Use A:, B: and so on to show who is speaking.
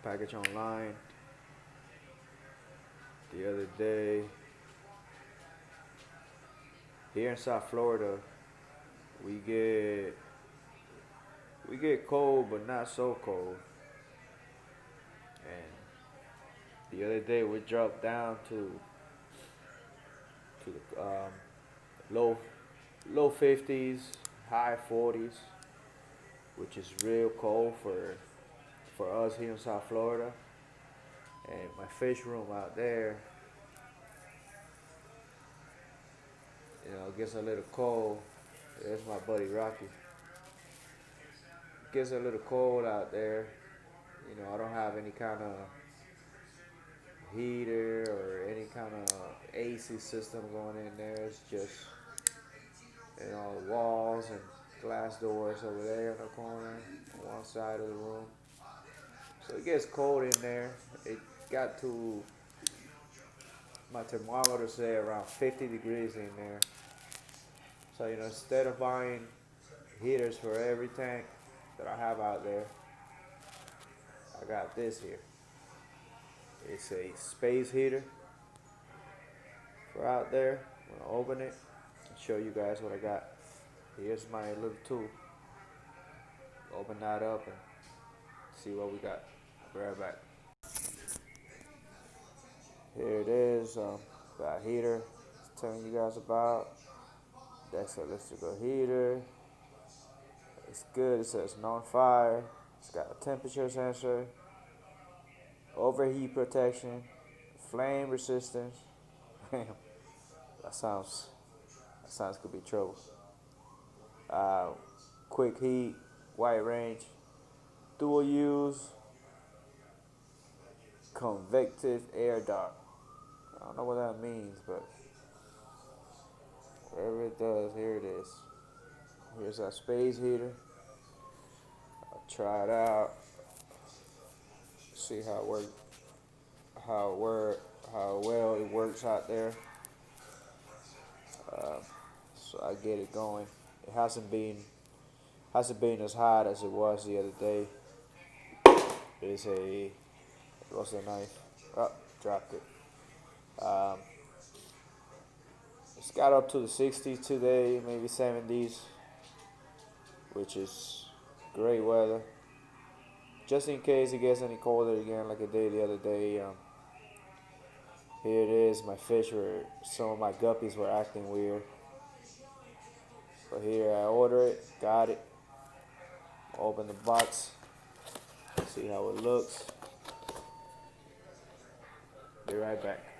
A: package online the other day. Here in South Florida, we get we get cold, but not so cold. And the other day we dropped down to the low low 50s, high 40s, which is real cold for us here in South Florida. And my fish room out there, gets a little cold. There's my buddy Rocky. Gets a little cold out there. I don't have any kind of heater or any kind of AC system going in there. It's just walls and glass doors over there in the corner on one side of the room. So it gets cold in there. It got to my thermometer say around 50 degrees in there. So instead of buying heaters for every tank that I have out there, I got this here. It's a space heater for out there. I'm gonna open it and show you guys what I got. Here's my little tool. Open that up and see what we got. I'll be right back. Here it is. Got a heater. Telling you guys about. That's a electrical heater. It's good. It says non-fire. It's got a temperature sensor, overheat protection, flame resistance. that sounds that sounds could be trouble. Uh, quick heat, wide range, dual use, convective air duct. I don't know what that means, but whatever it does, here it is. Here's our space heater. I'll try it out. See how well it works out there. So I get it going. It hasn't been as hot as it was the other day. It's a what's the knife? Oh, dropped it. Um, it's got up to the 60s today, maybe 70s, which is great weather. Just in case it gets any colder again, like it did the other day. Here it is. Some of my guppies were acting weird. But here I order it, got it. Open the box, see how it looks. Be right back.